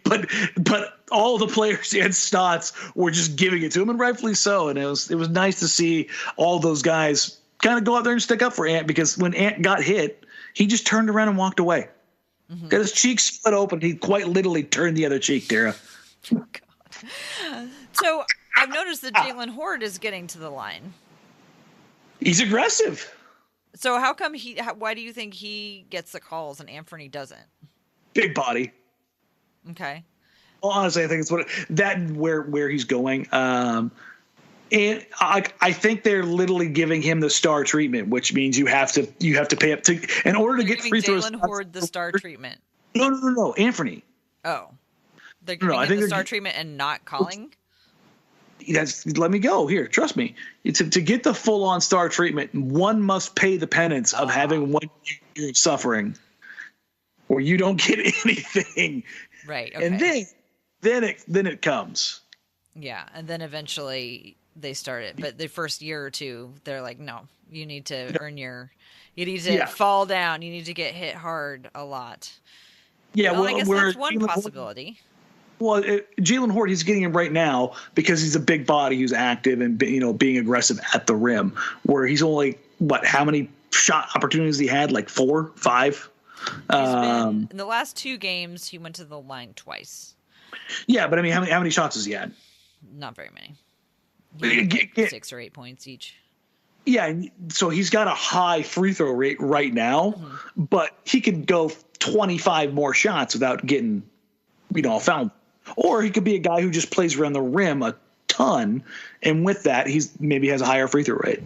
But all the players and Stotts were just giving it to him, and rightfully so. And it was nice to see all those guys kind of go out there and stick up for Ant, because when Ant got hit, he just turned around and walked away. Got his cheek split open. He quite literally turned the other cheek, Tara. Oh, God. So I've noticed that Jaylen Hoard is getting to the line. He's aggressive. So how come why do you think he gets the calls and Anfernee doesn't? Big body. Okay. Well, honestly, I think it's where he's going. And I think they're literally giving him the star treatment, which means you have to pay up to in order to get free throws. Jaylen Hoard the star treatment. No, Anfernee. Oh, they're giving him the star treatment and not calling. Let me go here. Trust me. To get the full on star treatment, one must pay the penance of having 1 year of suffering, or you don't get anything. Right. Okay. And then it comes. Yeah, and then eventually they started. But the first year or two, they're like, no, you need to earn your – you need to fall down. You need to get hit hard a lot. Yeah, well I guess that's one possibility. Well, Jaylen Hoard, he's getting him right now because he's a big body who's active and, being aggressive at the rim, where he's only, how many shot opportunities he had? Like 4, 5? In the last 2 games, he went to the line twice. Yeah, but I mean, how many shots has he had? Not very many. Like 6 or 8 points each. Yeah, so he's got a high free throw rate right now, but he could go 25 more shots without getting, a foul. Or he could be a guy who just plays around the rim a ton, and with that, he's maybe has a higher free throw rate.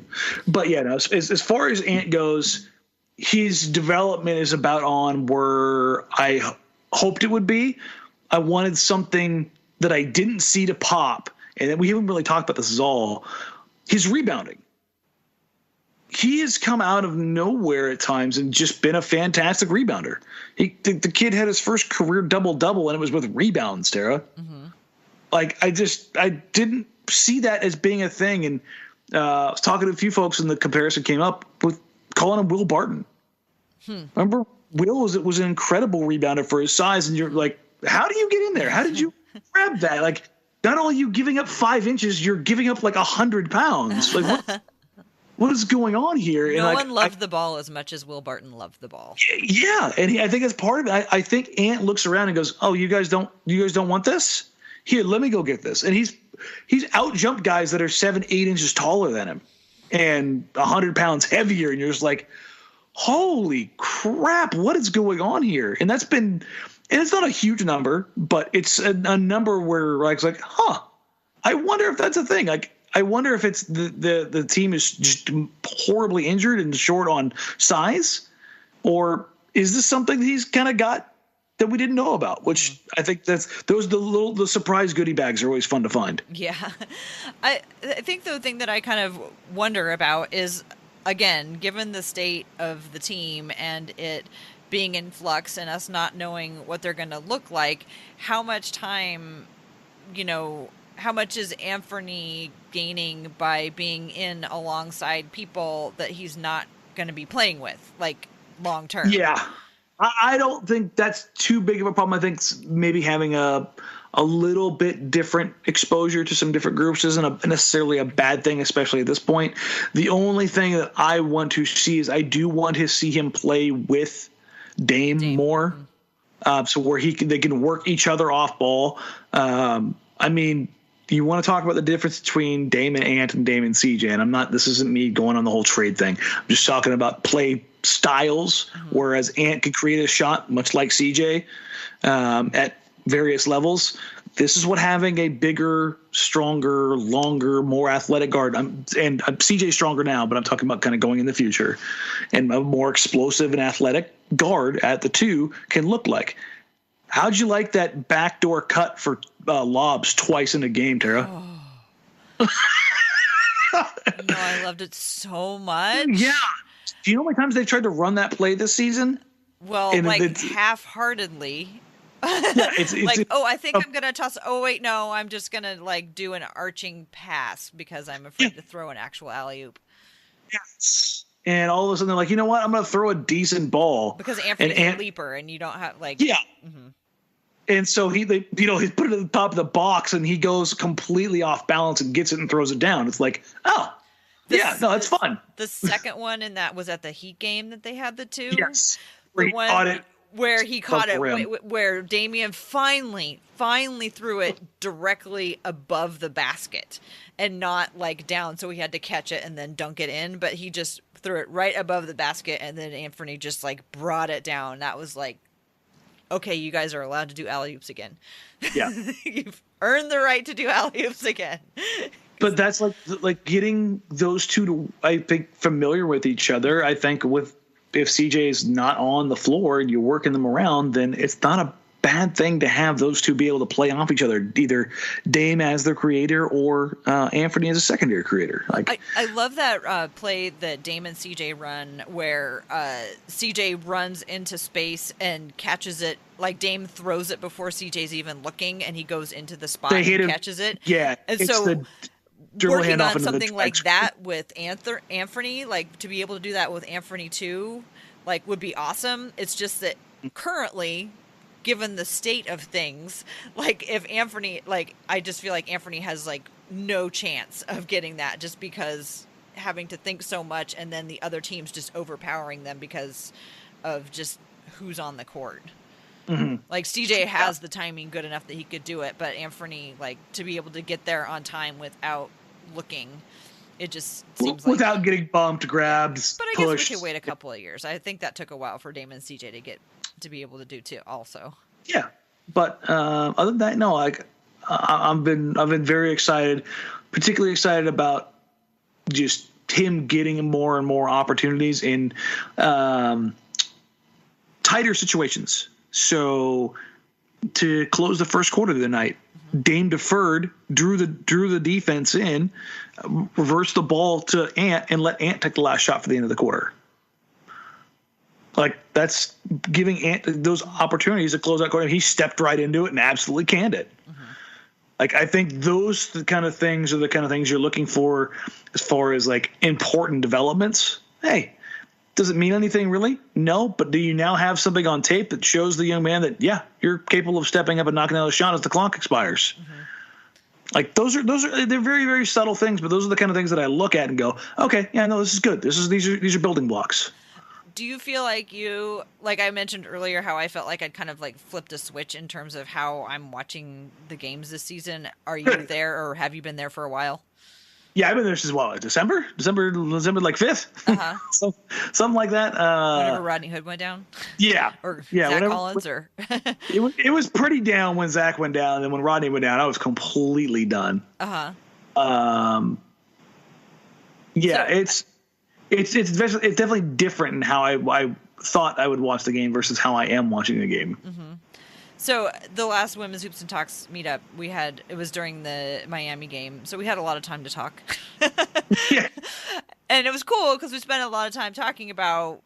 But yeah, no, as far as Ant goes, his development is about on where I hoped it would be. I wanted something that I didn't see to pop, and we haven't really talked about this at all. His rebounding. He has come out of nowhere at times and just been a fantastic rebounder. The kid had his first career double-double, and it was with rebounds, Tara. Like, I didn't see that as being a thing. And I was talking to a few folks, and the comparison came up with calling him Will Barton. Remember, Will was an incredible rebounder for his size, and you're like, how do you get in there? How did you grab that? Like, not only are you giving up 5 inches, you're giving up like 100 pounds. Like, what is going on here? No one loved the ball as much as Will Barton loved the ball. Yeah, and I think that's part of it. I think Ant looks around and goes, "Oh, you guys don't want this? Here, let me go get this." And he's out jumped guys that are 7, 8 inches taller than him and 100 pounds heavier, and you're just like, "Holy crap! What is going on here?" And it's not a huge number, but it's a number where it's like, huh? I wonder if that's a thing. Like, I wonder if it's the team is just horribly injured and short on size, or is this something that he's kind of got that we didn't know about? Which I think the surprise goodie bags are always fun to find. Yeah, I think the thing that I kind of wonder about is, again, given the state of the team and it being in flux and us not knowing what they're going to look like, how much time, how much is Anfernee gaining by being in alongside people that he's not going to be playing with, like, long term? Yeah. I don't think that's too big of a problem. I think maybe having a little bit different exposure to some different groups isn't necessarily a bad thing, especially at this point. The only thing that I want to see is I do want to see him play with Dame more, so where they can work each other off ball. I mean, you want to talk about the difference between Dame and Ant and Dame and CJ, and this isn't me going on the whole trade thing. I'm just talking about play styles, whereas Ant could create a shot much like CJ at various levels. This is what having a bigger, stronger, longer, more athletic guard, and CJ's stronger now, but I'm talking about kind of going in the future, and a more explosive and athletic guard at the 2 can look like. How'd you like that backdoor cut for lobs twice in a game, Tara? I loved it so much. Yeah. Do you know how many times they've tried to run that play this season? Well, half-heartedly. Yeah, it's I think I'm going to toss. Oh, wait, no, I'm just going to, do an arching pass because I'm afraid to throw an actual alley-oop. Yes. And all of a sudden they're like, you know what? I'm going to throw a decent ball. Because Anfernee is a leaper, and you don't have, Yeah. And so he's put it at the top of the box, and he goes completely off balance and gets it and throws it down. It's like, that's fun. The second one in that was at the Heat game that they had the 2. Yes. Where he caught it, where Damian finally threw it directly above the basket and not down, so he had to catch it and then dunk it in, but he just threw it right above the basket, and then Anfernee just brought it down. That was okay, you guys are allowed to do alley-oops again. Yeah. You've earned the right to do alley-oops again. But that's like getting those two to, I think, familiar with each other. I think if CJ is not on the floor and you're working them around, then it's not a bad thing to have those two be able to play off each other, either Dame as their creator or Anfernee as a secondary creator. Like I love that play that Dame and CJ run where CJ runs into space and catches it. Like Dame throws it before CJ's even looking, and he goes into the spot and catches it. Yeah, and so working on something like that with Anfernee, like to be able to do that with Anfernee too, like would be awesome. It's just that currently, given the state of things, like if Anfernee, like I just feel like Anfernee has like no chance of getting that just because having to think so much and then the other team's just overpowering them because of just who's on the court. Mm-hmm. Like CJ has the timing good enough that he could do it, but Anfernee, like to be able to get there on time without looking, it just seems like without getting bumped, grabbed, but I pushed. guess we could wait a couple of years. I think that took a while for Dame and CJ to be able to do too. Also, yeah. But other than that, no. Like I've been very excited, particularly excited about just him getting more and more opportunities in tighter situations. So to close the first quarter of the night, Dame deferred, drew the defense in, reversed the ball to Ant, and let Ant take the last shot for the end of the quarter. Like that's giving Ant those opportunities to close out quarter. He stepped right into it and absolutely canned it. Mm-hmm. Like I think those the kind of things are the kind of things you're looking for as far as like important developments. Hey, does it mean anything really? No, but do you now have something on tape that shows the young man that you're capable of stepping up and knocking out a shot as the clock expires? Mm-hmm. Like those are they're very, very subtle things, but those are the kind of things that I look at and go, okay, yeah, no, this is good. These are building blocks. Do you feel like like I mentioned earlier how I felt like I'd kind of like flipped a switch in terms of how I'm watching the games this season? Are you there or have you been there for a while? Yeah, I've been there since December like 5th. Uh-huh. So something like that. Whenever Rodney Hood went down? Yeah. Or Zach Collins or it was pretty down when Zach went down, and then when Rodney went down, I was completely done. Uh-huh. Yeah, so, it's definitely different in how I thought I would watch the game versus how I am watching the game. Mm-hmm. So the last Women's Hoops and Talks meetup it was during the Miami game, so we had a lot of time to talk. Yeah. And it was cool because we spent a lot of time talking about,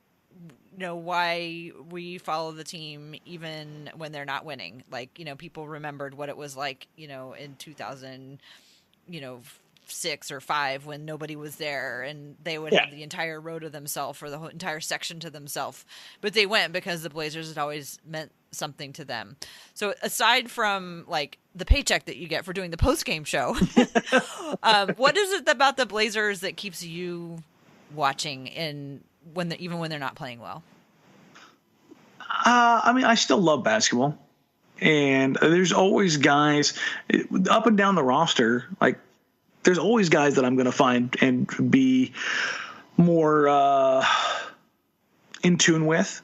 why we follow the team even when they're not winning. Like, people remembered what it was like, in 2000, 6 or 5 when nobody was there and they would have the entire row to themselves or the whole entire section to themselves, but they went because the Blazers had always meant something to them. So aside from like the paycheck that you get for doing the post-game show, what is it about the Blazers that keeps you watching even when they're not playing well? I still love basketball, and there's always guys up and down the roster, like there's always guys that I'm going to find and be more in tune with.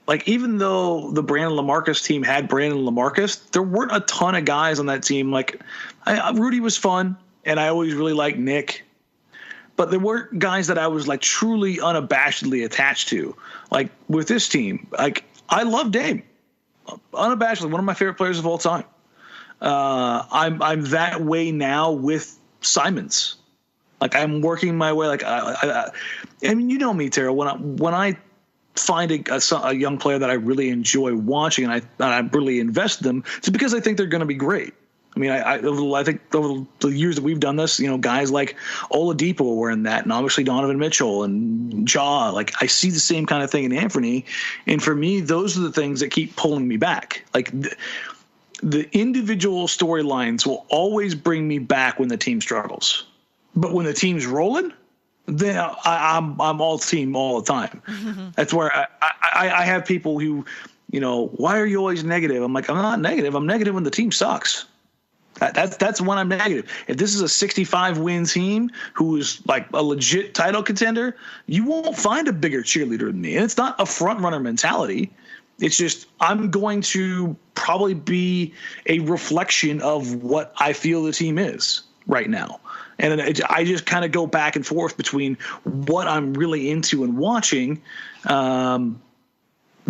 Like, even though the Brandon LaMarcus team had Brandon LaMarcus, there weren't a ton of guys on that team. Like, Rudy was fun, and I always really liked Nick. But there weren't guys that I was, like, truly unabashedly attached to. Like, with this team, like, I love Dame. Unabashedly, one of my favorite players of all time. I'm that way now with Simons. Like, I'm working my way. Like, I mean, you know me, Tara. When I find a young player that I really enjoy watching and I really invest in them, it's because I think they're going to be great. I mean, I think over the years that we've done this, guys like Oladipo were in that, and obviously Donovan Mitchell and Ja. Like, I see the same kind of thing in Anfernee, and for me, those are the things that keep pulling me back. Like, the individual storylines will always bring me back when the team struggles, but when the team's rolling, then I'm all team all the time. Mm-hmm. That's where I have people who, why are you always negative? I'm like, I'm not negative. I'm negative when the team sucks. That's when I'm negative. If this is a 65 win team who is like a legit title contender, you won't find a bigger cheerleader than me. And it's not a front runner mentality. It's just I'm going to probably be a reflection of what I feel the team is right now. And I just kind of go back and forth between what I'm really into and watching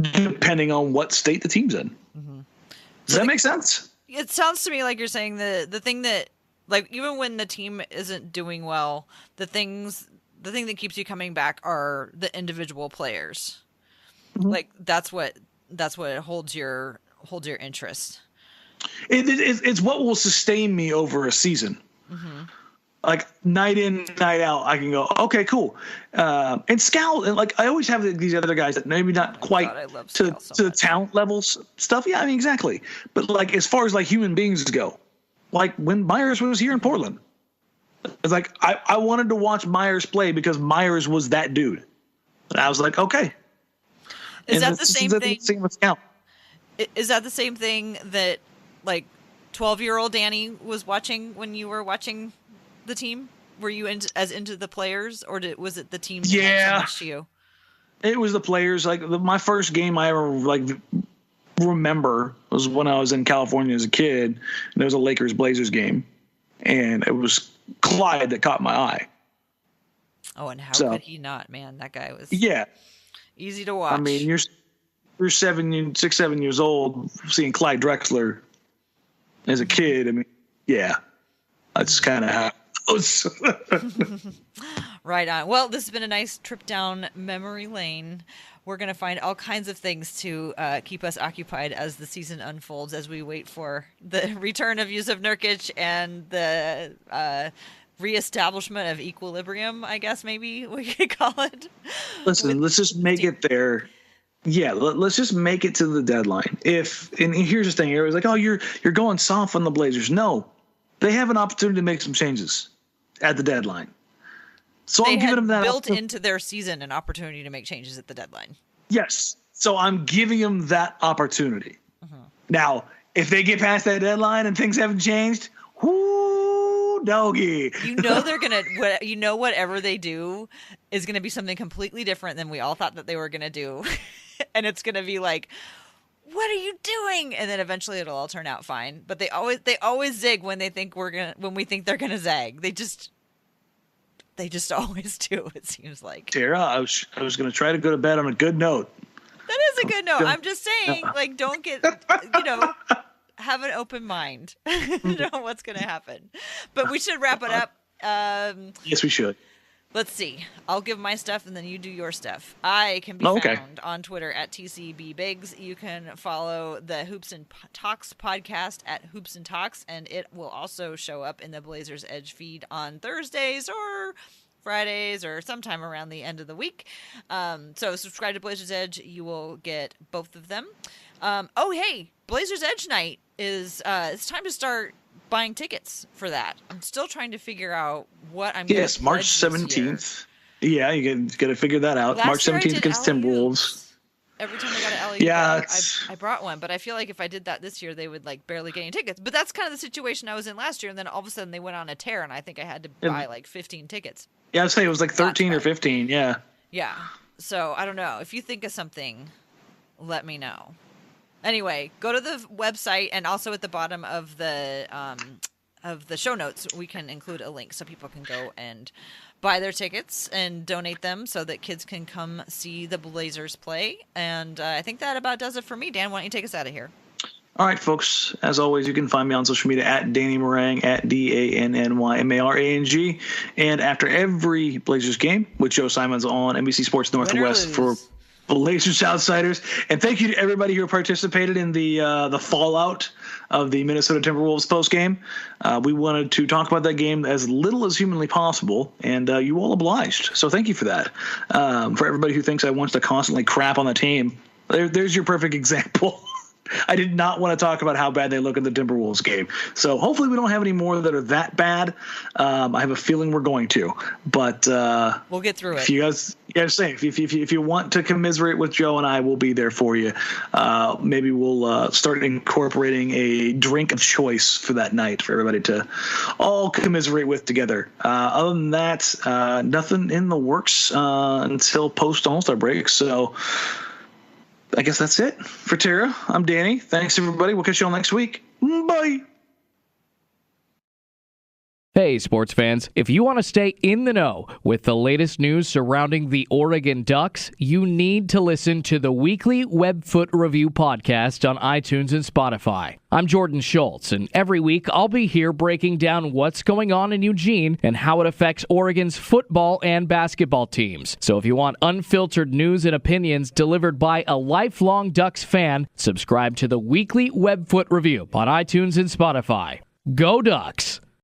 depending on what state the team's in. Mm-hmm. Does that make sense? It sounds to me like you're saying the thing that, like, even when the team isn't doing well, the thing that keeps you coming back are the individual players. Mm-hmm. Like that's what holds your interest. It's what will sustain me over a season. Mm-hmm. Like night in, night out, I can go, okay, cool. And Scout, and like I always have these other guys that maybe not quite to the talent levels stuff. Yeah, I mean exactly. But like as far as like human beings go, like when Myers was here in Portland, it's like I wanted to watch Myers play because Myers was that dude. And I was like, okay. Is that the same thing? Same with Scout. Is that the same thing that like 12-year-old Danny was watching when you were watching the team? Were you as into the players, or was it the team that meant so much to you? It was the players. Like my first game I ever like remember was when I was in California as a kid, and there was a Lakers-Blazers game, and it was Clyde that caught my eye. Oh, and how could he not, man? That guy was easy to watch. I mean, you're 7 years old seeing Clyde Drexler as a kid. I mean, that's kind of how. Right on. Well, this has been a nice trip down memory lane. We're going to find all kinds of things to keep us occupied as the season unfolds, as we wait for the return of Jusuf Nurkic and the reestablishment of equilibrium, I guess maybe we could call it. Listen, let's just make it there. Yeah, let's just make it to the deadline. And here's the thing: everybody's like, "Oh, you're going soft on the Blazers." No, they have an opportunity to make some changes at the deadline. So I'm giving them that built into their season an opportunity to make changes at the deadline. Yes, so I'm giving them that opportunity. Mm-hmm. Now, if they get past that deadline and things haven't changed, whoo, doggy. They're gonna. Whatever they do is gonna be something completely different than we all thought that they were gonna do. And it's going to be like, what are you doing? And then eventually it'll all turn out fine. But they always zig when we think they're going to zag. They just always do, it seems like. Tara, I was going to try to go to bed on a good note. That is a good note. I'm just saying, like, don't get, have an open mind. Know what's going to happen. But we should wrap it up. Yes, we should. Let's see. I'll give my stuff, and then you do your stuff. I can be found on Twitter at TCBBiggs. You can follow the Hoops and Talks podcast at Hoops and Talks, and it will also show up in the Blazers Edge feed on Thursdays or Fridays or sometime around the end of the week. So subscribe to Blazers Edge. You will get both of them. Hey, Blazers Edge night is it's time to start buying tickets for that. I'm still trying to figure out what I'm going to Yes, March 17th. Yeah, you got to figure that out. March 17th against Timberwolves. Every time I got an LA, I brought one, but I feel like if I did that this year, they would like barely get any tickets. But that's kind of the situation I was in last year, and then all of a sudden they went on a tear, and I think I had to buy like 15 tickets. Yeah, I'd say it was like 13 or 15, yeah. Yeah, so I don't know. If you think of something, let me know. Anyway, go to the website, and also at the bottom of the show notes, we can include a link so people can go and buy their tickets and donate them so that kids can come see the Blazers play. And I think that about does it for me. Dan, why don't you take us out of here? All right, folks. As always, you can find me on social media at Danny Marang, at DANNYMARANG. And after every Blazers game with Joe Simons on NBC Sports Northwest for Blazers Outsiders. And thank you to everybody who participated in the fallout of the Minnesota Timberwolves postgame. We wanted to talk about that game as little as humanly possible, and you all obliged. So thank you for that. For everybody who thinks I want to constantly crap on the team, there's your perfect example. I did not want to talk about how bad they look in the Timberwolves game. So hopefully we don't have any more that are that bad. I have a feeling we're going to, but we'll get through it. If you guys, if you want to commiserate with Joe and I, we'll be there for you. Maybe we'll start incorporating a drink of choice for that night for everybody to all commiserate with together. Other than that, nothing in the works until post All-Star break. So I guess that's it for Tara. I'm Danny. Thanks, everybody. We'll catch you all next week. Bye. Hey, Hey, sports fans, if you want to stay in the know with the latest news surrounding the Oregon Ducks, you need to listen to the weekly Webfoot Review podcast on iTunes and Spotify. I'm Jordan Schultz, and every week I'll be here breaking down what's going on in Eugene and how it affects Oregon's football and basketball teams. So if you want unfiltered news and opinions delivered by a lifelong Ducks fan, subscribe to the weekly Webfoot Review on iTunes and Spotify. Go Ducks!